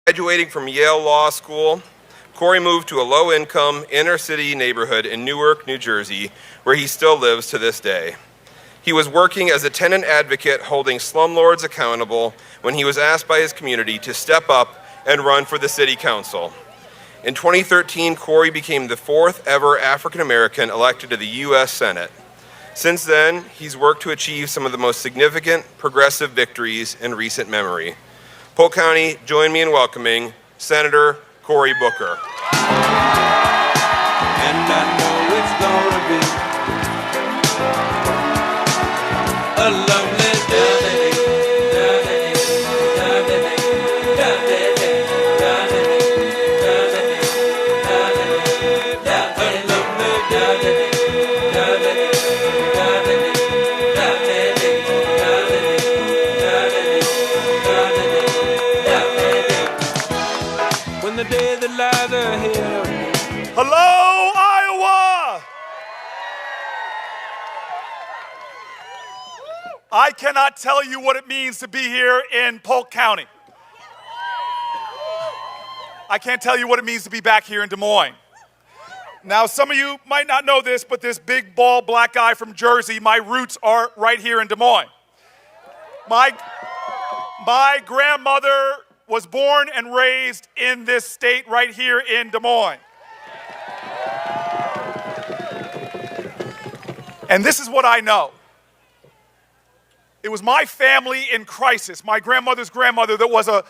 Graduating from Yale Law School, Cory moved to a low-income, inner-city neighborhood in Newark, New Jersey, where he still lives to this day. He was working as a tenant advocate holding slumlords accountable when he was asked by his community to step up and run for the city council. In 2013, Cory became the fourth ever African-American elected to the U.S. Senate. Since then, he's worked to achieve some of the most significant progressive victories in recent memory. Polk County, join me in welcoming Senator Cory Booker. And I know it's gonna be a lovely day. When the day that lies ahead. Hello, Iowa! I cannot tell you what it means to be here in Polk County. I can't tell you what it means to be back here in Des Moines. Now, some of you might not know this, but this big, bald, black guy from Jersey, my roots are right here in Des Moines. My grandmother was born and raised in this state right here in Des Moines. And this is what I know. It was my family in crisis, my grandmother's grandmother, that was a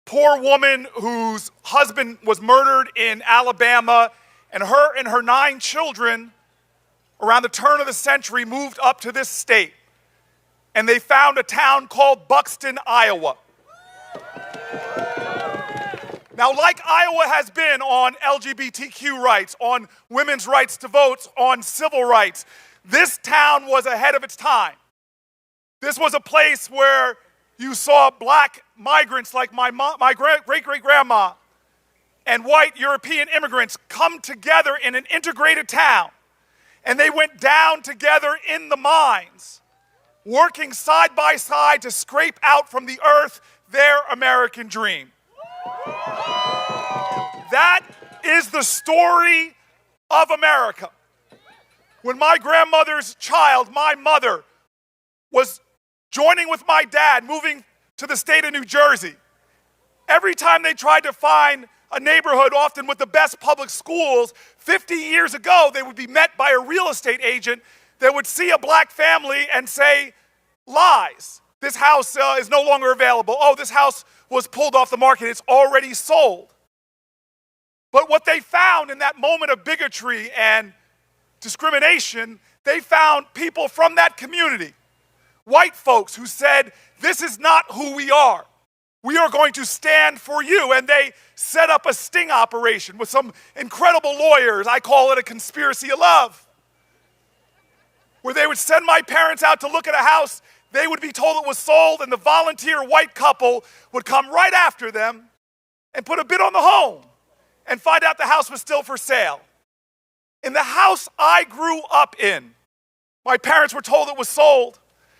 poor woman whose husband was murdered in Alabama, and her 9 children, around the turn of the century, moved up to this state. And they found a town called Buxton, Iowa. Now, like Iowa has been on LGBTQ rights, on women's rights to vote, on civil rights, this town was ahead of its time. This was a place where you saw black migrants like my great-great-grandma and white European immigrants come together in an integrated town. And they went down together in the mines, working side by side to scrape out from the earth their American dream. That is the story of America. When my grandmother's child, my mother, was joining with my dad, moving to the state of New Jersey, every time they tried to find a neighborhood, often with the best public schools, 50 years ago, they would be met by a real estate agent that would see a black family and say, lies. This house is no longer available. Oh, this house was pulled off the market. It's already sold. But what they found in that moment of bigotry and discrimination, they found people from that community, white folks who said, this is not who we are. We are going to stand for you. And they set up a sting operation with some incredible lawyers. I call it a conspiracy of love, where they would send my parents out to look at a house. They would be told it was sold, and the volunteer white couple would come right after them and put a bid on the home and find out the house was still for sale. In the house I grew up in, my parents were told it was sold.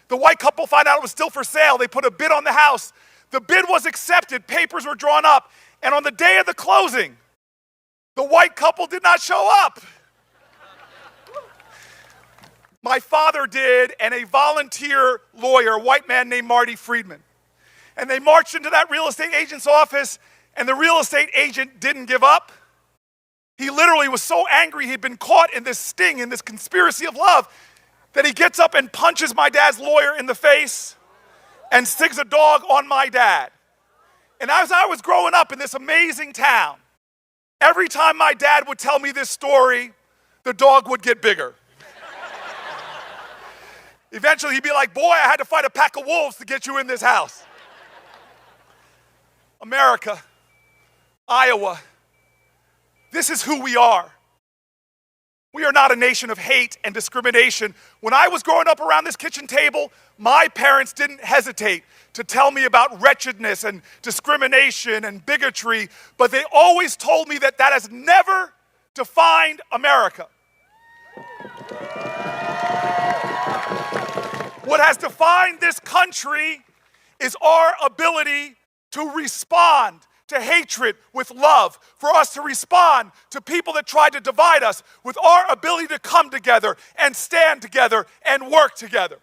The white couple found out it was still for sale. They put a bid on the house. The bid was accepted. Papers were drawn up. And on the day of the closing, the white couple did not show up. My father did, and a volunteer lawyer, a white man named Marty Friedman. And they marched into that real estate agent's office, and the real estate agent didn't give up. He literally was so angry he'd been caught in this sting, in this conspiracy of love, that he gets up and punches my dad's lawyer in the face and sticks a dog on my dad. And as I was growing up in this amazing town, every time my dad would tell me this story, the dog would get bigger. Eventually, he'd be like, boy, I had to fight a pack of wolves to get you in this house. America, Iowa, this is who we are. We are not a nation of hate and discrimination. When I was growing up around this kitchen table, my parents didn't hesitate to tell me about wretchedness and discrimination and bigotry, but they always told me that that has never defined America. What has defined this country is our ability to respond to hatred with love, for us to respond to people that tried to divide us with our ability to come together and stand together and work together.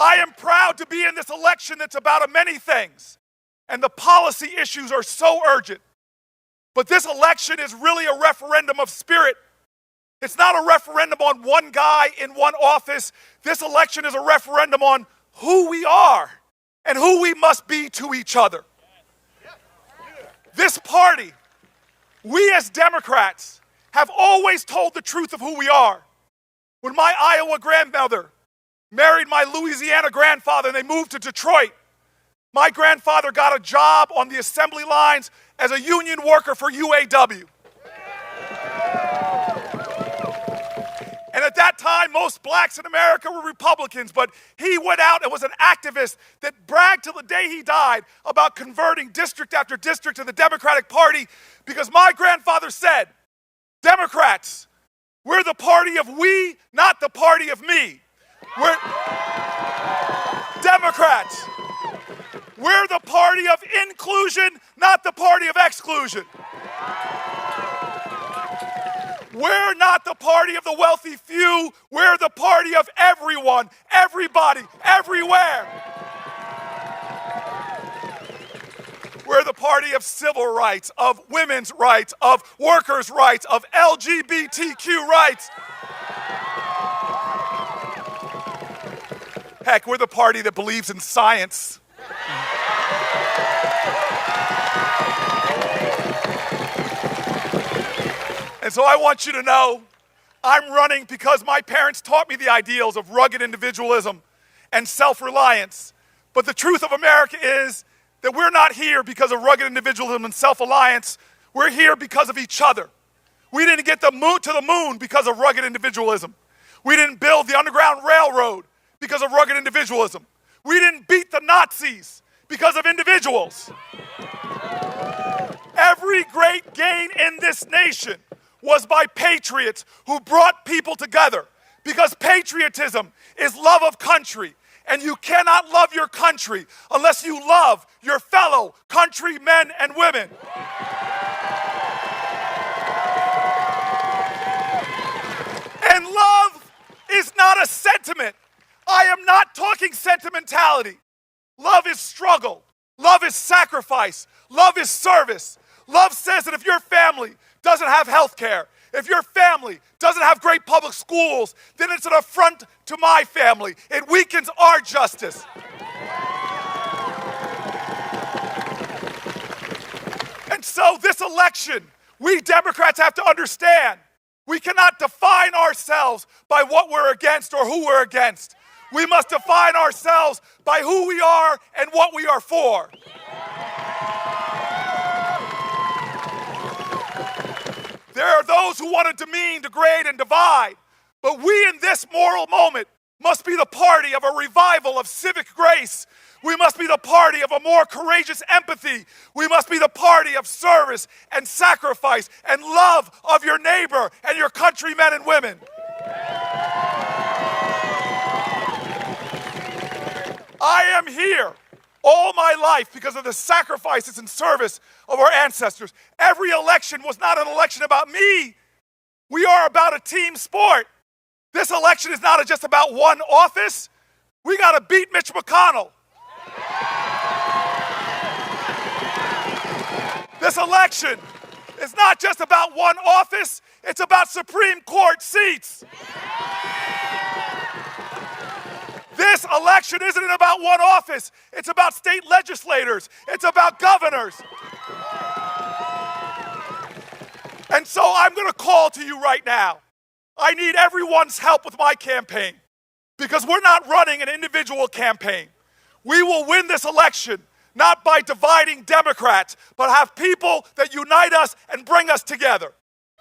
I am proud to be in this election that's about many things, and the policy issues are so urgent. But this election is really a referendum of spirit. It's not a referendum on one guy in one office. This election is a referendum on who we are and who we must be to each other. This party, we as Democrats, have always told the truth of who we are. When my Iowa grandmother married my Louisiana grandfather and they moved to Detroit, my grandfather got a job on the assembly lines as a union worker for UAW. And at that time, most blacks in America were Republicans, but he went out and was an activist that bragged till the day he died about converting district after district to the Democratic Party, because my grandfather said, Democrats, we're the party of we, not the party of me. We're Democrats, we're the party of inclusion, not the party of exclusion. We're not the party of the wealthy few. We're the party of everyone, everybody, everywhere. We're the party of civil rights, of women's rights, of workers' rights, of LGBTQ rights. Heck, we're the party that believes in science. And so I want you to know, I'm running because my parents taught me the ideals of rugged individualism and self-reliance. But the truth of America is that we're not here because of rugged individualism and self-reliance. We're here because of each other. We didn't get to the moon because of rugged individualism. We didn't build the Underground Railroad because of rugged individualism. We didn't beat the Nazis because of individuals. Every great gain in this nation was by patriots who brought people together, because patriotism is love of country, and you cannot love your country unless you love your fellow countrymen and women. And love is not a sentiment. I am not talking sentimentality. Love is struggle. Love is sacrifice. Love is service. Love says that if your family doesn't have health care, if your family doesn't have great public schools, then it's an affront to my family. It weakens our justice. And so this election, we Democrats have to understand, we cannot define ourselves by what we're against or who we're against. We must define ourselves by who we are and what we are for. There are those who want to demean, degrade, and divide, but we in this moral moment must be the party of a revival of civic grace. We must be the party of a more courageous empathy. We must be the party of service and sacrifice and love of your neighbor and your countrymen and women. I am here all my life because of the sacrifices and service of our ancestors. Every election was not an election about me. We are about a team sport. This election is not just about one office. We got to beat Mitch McConnell. This election is not just about one office. It's about Supreme Court seats. This election isn't about one office. It's about state legislators. It's about governors. And so I'm going to call to you right now. I need everyone's help with my campaign, because we're not running an individual campaign. We will win this election not by dividing Democrats, but have people that unite us and bring us together.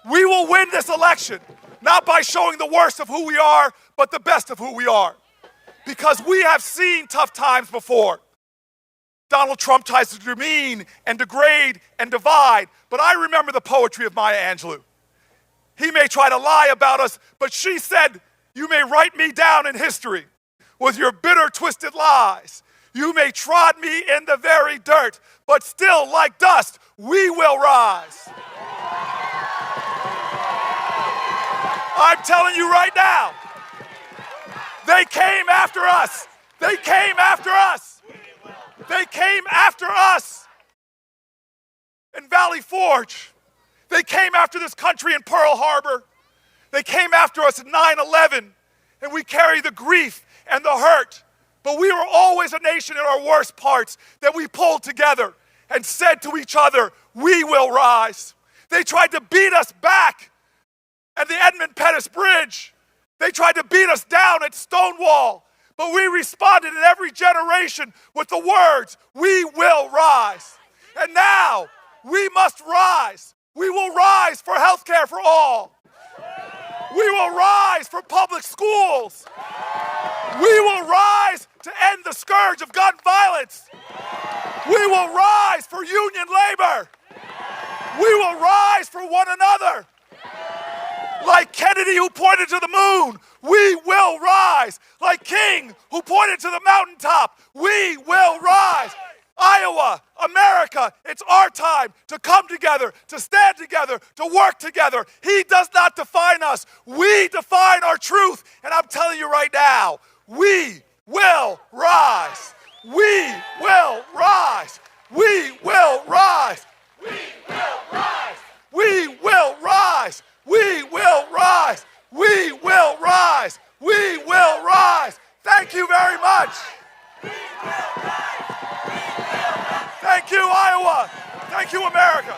We will win this election not by showing the worst of who we are, but the best of who we are. Because we have seen tough times before. Donald Trump tries to demean and degrade and divide, but I remember the poetry of Maya Angelou. He may try to lie about us, but she said, "You may write me down in history with your bitter, twisted lies. You may trod me in the very dirt, but still like dust, we will rise. I'm telling you right now, they came after us. They came after us. They came after us in Valley Forge. They came after this country in Pearl Harbor. They came after us in 9/11, and we carry the grief and the hurt. But we were always a nation in our worst parts that we pulled together and said to each other, we will rise. They tried to beat us back at the Edmund Pettus Bridge. They tried to beat us down at Stonewall. But we responded in every generation with the words, we will rise. And now we must rise. We will rise for health care for all. We will rise for public schools. We will rise to end the scourge of gun violence. We will rise for union labor. We will rise for one another. Like Kennedy, who pointed to the moon, we will rise. Like King, who pointed to the mountaintop, we will rise. Iowa, America, it's our time to come together, to stand together, to work together. He does not define us. We define our truth. And I'm telling you right now, we will rise. We will rise. We will rise. We will rise. We will rise. We will rise. We will rise. We will rise. Thank you very much. Thank you, Iowa. Thank you, America.